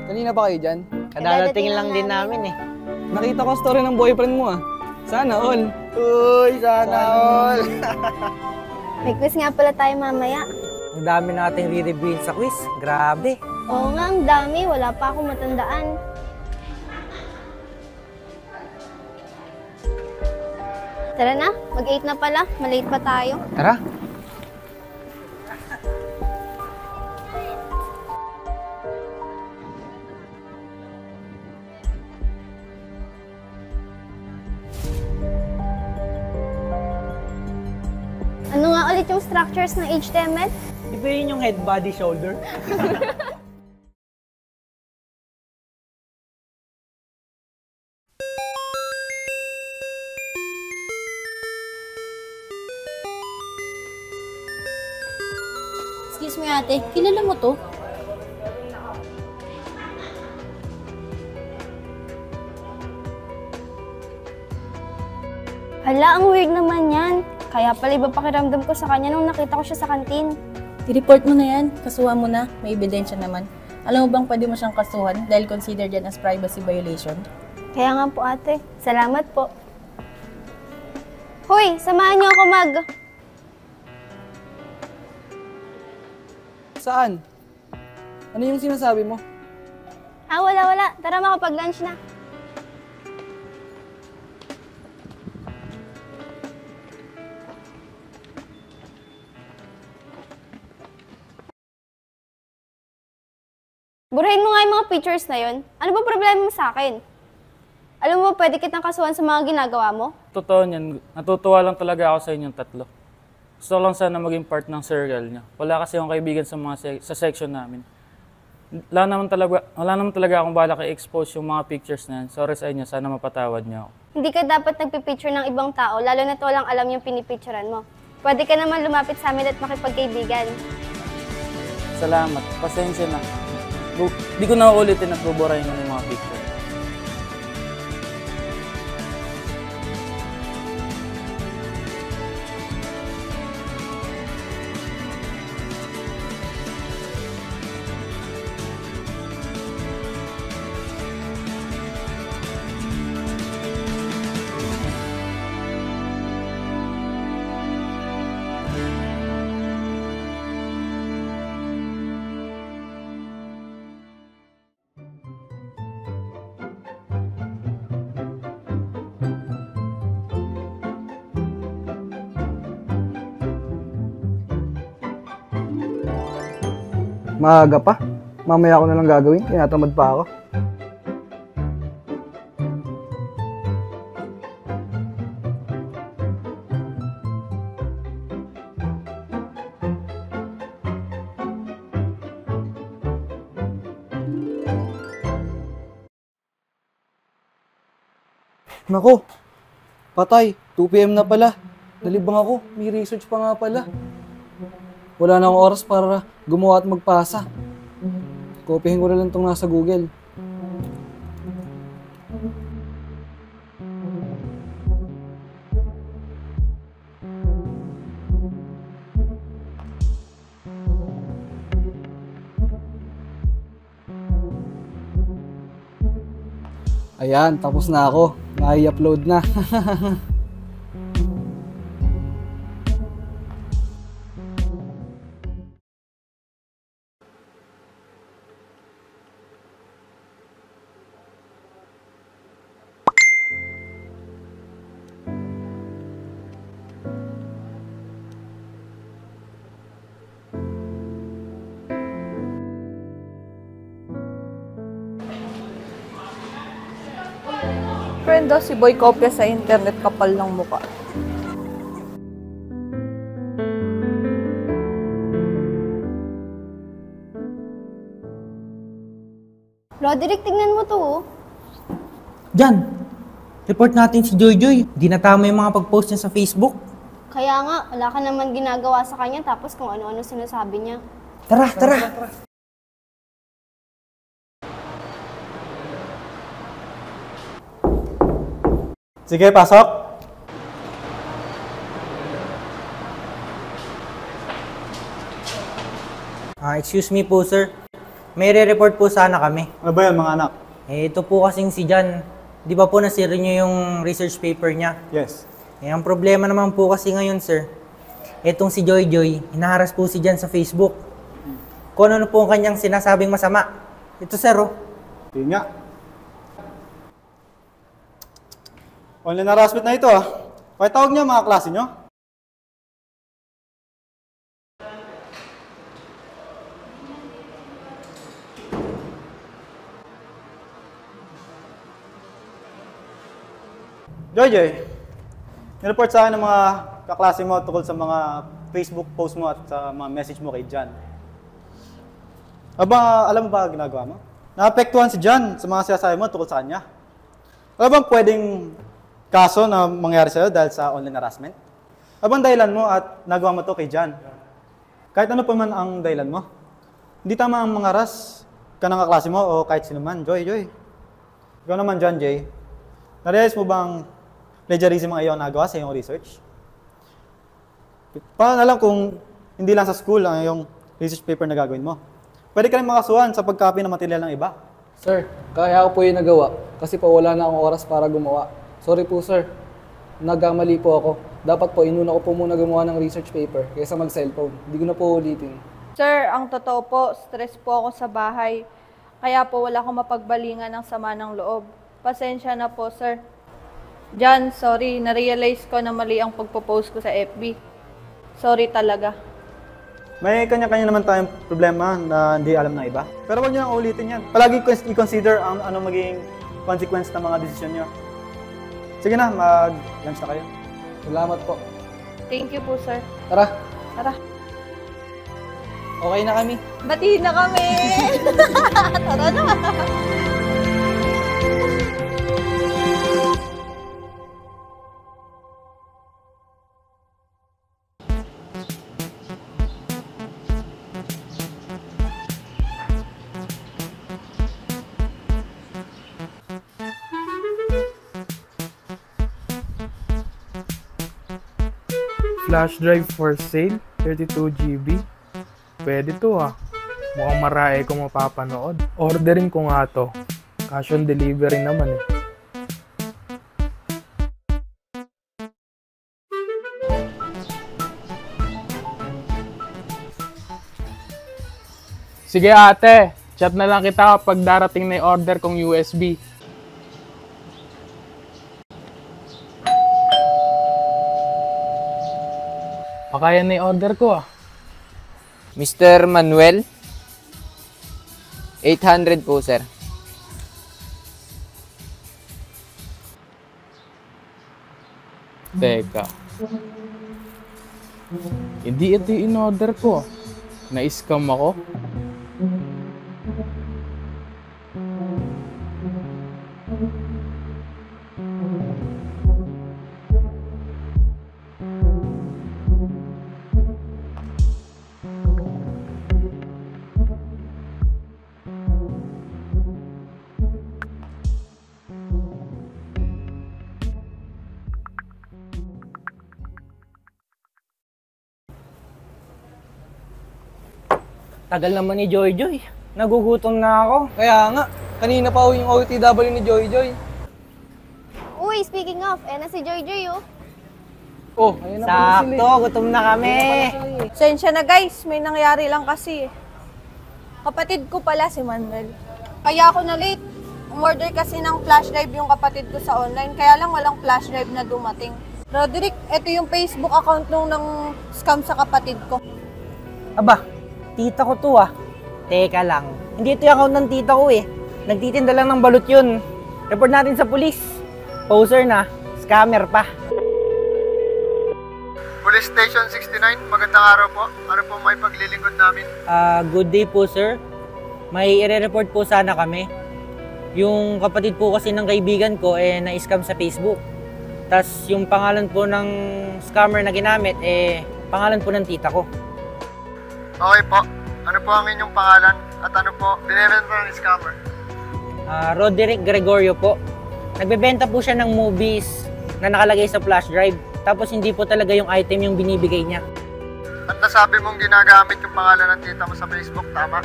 Kanina pa kayo dyan? Kadadating lang din namin eh. Nakita ko story ng boyfriend mo ah. Sana all. Uy, sana all. May quiz nga pala tayo mamaya. Ang dami nating re-reviewin sa quiz. Grabe. Oo nga, ang dami. Wala pa akong matandaan. Tara na, mag-8 na pala. Malate pa tayo. Tara. Ano nga ulit yung structures ng HTML? Di ba yun yung head, body, shoulder? Excuse me ate, kilala mo to? Hala, ang weird naman yan. Kaya pala iba pakiramdam ko sa kanya nung nakita ko siya sa kantin. I-report mo na yan, kasuhan mo na, may ebidensya naman. Alam mo bang pwede mo siyang kasuhan dahil considered yan as privacy violation? Kaya nga po ate, salamat po. Hoy, samahan niyo ako Saan? Ano yung sinasabi mo? Wala. Tara makapag-lunch na. Burahin mo nga yung mga pictures na yun. Ano ba problema mo sa akin? Alam mo, pwede kitang kasuhan sa mga ginagawa mo? Totoo niyan. Natutuwa lang talaga ako sa inyong tatlo. Gusto ko lang sana maging part ng circle niya. Wala kasi akong kaibigan sa section namin. Wala naman talaga akong balak i-expose yung mga pictures na yan. Sorry sa inyo, sana mapatawad niyo ako. Hindi ka dapat nagpipicture ng ibang tao, lalo na walang alam yung pinipicturean mo. Pwede ka naman lumapit sa amin at makipagkaibigan. Salamat. Pasensya na. Di ko na uulitin at buburahin mo yung mga picture. Maaga pa. Mamaya ko na lang gagawin. Tinatamad pa ako. Nako, patay. 2 PM na pala. Nalibang ako. May research pa nga pala. Wala na akong oras para gumawa at magpasa. Kopyahin ko na lang itong nasa Google. Ayan, tapos na ako. Na-i-upload na. Friend daw si Boy kopya sa internet, kapal ng mukha. Roderick, tingnan mo to. Jan, report natin si Joy. Di na tama yung mga pag-post niya sa Facebook. Kaya nga, wala ka naman ginagawa sa kanya tapos kung ano-ano sinasabi niya. Tara. Sige, pasok. Excuse me po, sir. May re-report po sana kami. Ano ba yan mga anak? Ito po kasing si Jan. Di ba po nasira niyo yung research paper niya? Yes. Ang problema naman po kasi ngayon, sir. Etong si Joy Joy, hinaharas po si Jan sa Facebook. Kung ano po ang kanyang sinasabing masama. Ito, sir, oh. Yun nga. Online harassment na ito Pakitawag niyo mga klase niyo. Joy, nireport sa akin ng mga kaklase mo tungkol sa mga Facebook post mo at sa mga message mo kay Jan. Alam mo ba ginagawa mo? Naapektuhan si Jan sa mga sinasabi mo tungkol sa kanya. Alam bang pwedeng kaso na mangyari sa'yo dahil sa online harassment? Abang dahilan mo at nagawa mo to kay Jan? Kahit ano pa man ang dahilan mo, hindi tama ang mangaras ka ng kaklase mo o kahit sino man. Joy. Ikaw naman, John Jay. Narealize mo bang plagiarism ang iyong nagawa sa iyong research? Paano na lang kung hindi lang sa school ang iyong research paper na gagawin mo? Pwede ka rin makasuhan sa pagcopy ng material ng iba. Sir, kaya ko po yung nagawa kasi po wala na akong oras para gumawa. Sorry po, sir. Nagkamali po ako. Dapat po, inuna ko po muna gumawa ng research paper kaysa mag-cellphone. Hindi ko na po ulitin. Sir, ang totoo po, stress po ako sa bahay. Kaya po wala akong mapagbalingan ng sama ng loob. Pasensya na po, sir. Jan, sorry. Na-realize ko na mali ang pagpo-post ko sa FB. Sorry talaga. May kanya-kanya naman tayong problema na hindi alam ng iba. Pero huwag niyo nang ulitin yan. Palagi i-consider ang anong magiging consequence ng mga desisyon niyo. Sige na, mag-lunch na kayo. Salamat po. Thank you po, sir. Tara. Tara. Okay na kami. Batiin na kami! Tara na! Flash drive for sale, 32 GB. Pwede to Mukhang marami ko mapapanood. Orderin ko nga to. Cash on delivery naman Sige ate, chat na lang kita kapag darating na yung order kong USB. Kaya na yung order ko Mr. Manuel, 800 po, sir. Teka. Hindi ito yung in-order ko. Na-scam ako. Tagal naman ni Joy Joy. Nagugutom na ako. Kaya nga, kanina pa yung OTW ni Joy Joy. Uy, speaking of, na si Joy Joy, oh. Oh, ayun na pala sila. Sakto, gutom na kami. Pasensya na guys, may nangyari lang kasi. Kapatid ko pala si Manuel. Kaya ako na late. Umorder kasi ng flash drive yung kapatid ko sa online, kaya lang walang flash drive na dumating. Roderick, ito yung Facebook account nung scam sa kapatid ko. Aba, tita ko to Teka lang, hindi ito yung account ng tita ko Nagtitinda lang ng balut yun. Report natin sa pulis. Poser na, scammer pa. Police Station 69, magandang araw po. Ano po may paglilingkod namin? Good day po, sir. May i-report po sana kami. Yung kapatid po kasi ng kaibigan ko na-scam sa Facebook. Tapos yung pangalan po ng scammer na ginamit pangalan po ng tita ko. Okay po. Ano po ang inyong pangalan? At ano po binibenta ng scammer? Roderick Gregorio po. Nagbebenta po siya ng movies na nakalagay sa flash drive. Tapos hindi po talaga yung item yung binibigay niya. At nasabi mong ginagamit yung pangalan ng tita mo sa Facebook, tama?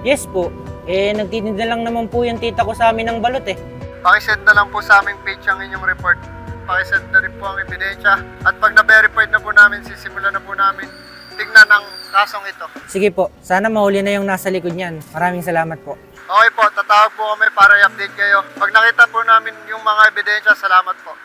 Yes po. Nagtitinda lang naman po yung tita ko sa amin ng balot eh. Pakisend na lang po sa aming page ang inyong report. Pakisend na rin po ang ebidensya. At pag na-verified na po namin, sisimulan na po namin tignan ang kasong ito. Sige po, sana mahuli na yung nasa likod niyan. Maraming salamat po. Okay po, tatawag po kami para i-update kayo. Pag nakita po namin yung mga ebidensya, salamat po.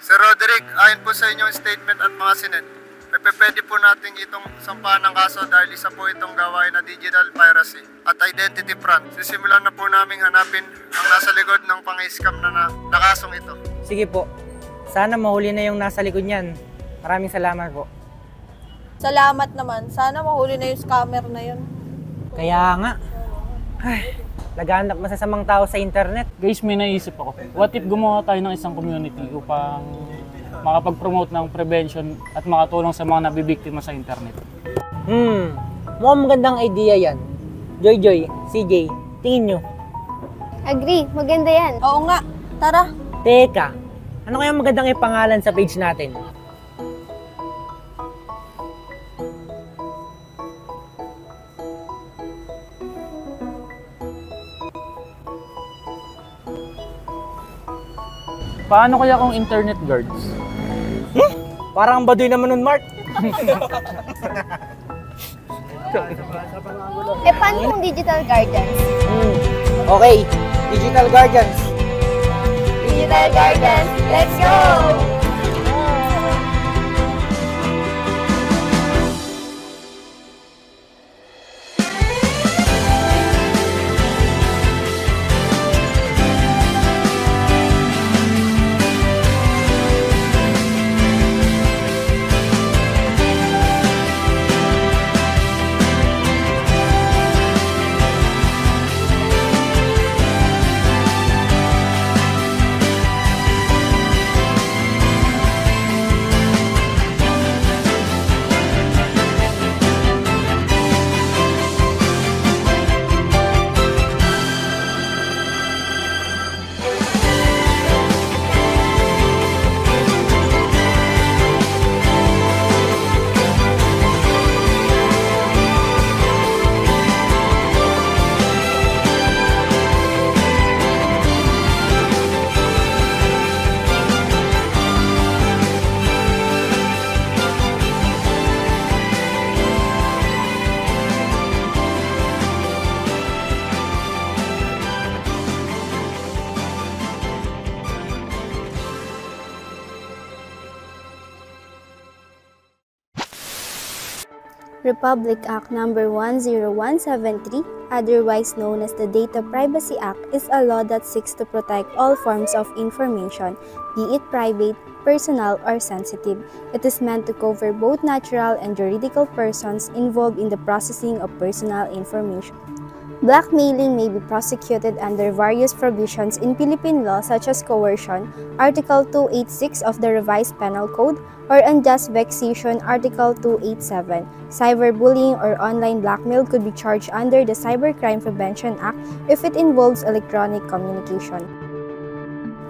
Sir Roderick, ayon po sa inyong statement at mga sinend, pwede po natin itong sampahan ng kaso dahil isa po itong gawain na digital piracy at identity fraud. Sisimulan na po namin hanapin ang nasa likod ng pang-scam na kasong ito. Sige po, sana mahuli na yung nasa likod niyan. Maraming salamat po. Salamat naman. Sana mahuli na yung scammer na yun. Kaya nga. Ay, laganap masasamang tao sa internet. Guys, may naisip ako. What if gumawa tayo ng isang community upang makapag-promote ng prevention at makatulong sa mga nabibiktima sa internet? Mukhang magandang idea yan. Joy, CJ, tingin nyo? Agree, maganda yan. Oo nga. Tara. Teka, ano kaya magandang ipangalan sa page natin? Paano kaya kung internet guards? Parang ang baduy naman nun, Mark. Paano kung digital guardians? Okay, digital guardians. Digital guardians, let's go! Republic Act No. 10173, otherwise known as the Data Privacy Act, is a law that seeks to protect all forms of information, be it private, personal, or sensitive. It is meant to cover both natural and juridical persons involved in the processing of personal information. Blackmailing may be prosecuted under various provisions in Philippine law such as coercion, Article 286 of the Revised Penal Code, or unjust vexation, Article 287. Cyberbullying or online blackmail could be charged under the Cybercrime Prevention Act if it involves electronic communication.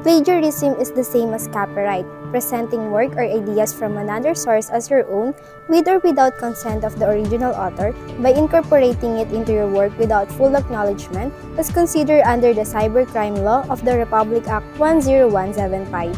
Plagiarism is the same as copyright, presenting work or ideas from another source as your own, with or without consent of the original author, by incorporating it into your work without full acknowledgement, is considered under the Cybercrime Law of the Republic Act 10175.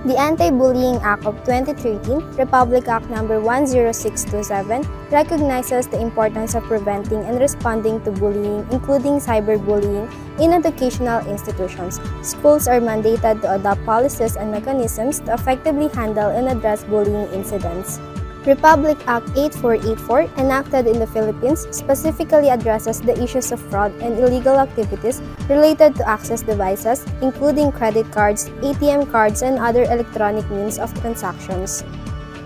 The Anti-Bullying Act of 2013, Republic Act No. 10627, recognizes the importance of preventing and responding to bullying, including cyberbullying, in educational institutions. Schools are mandated to adopt policies and mechanisms to effectively handle and address bullying incidents. Republic Act 8484, enacted in the Philippines, specifically addresses the issues of fraud and illegal activities related to access devices, including credit cards, ATM cards, and other electronic means of transactions.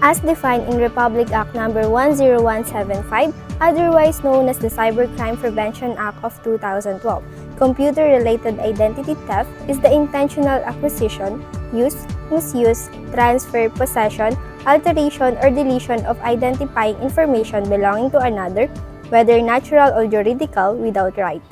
As defined in Republic Act No. 10175, otherwise known as the Cybercrime Prevention Act of 2012, computer-related identity theft is the intentional acquisition, use, misuse, transfer, possession, alteration, or deletion of identifying information belonging to another, whether natural or juridical, without right.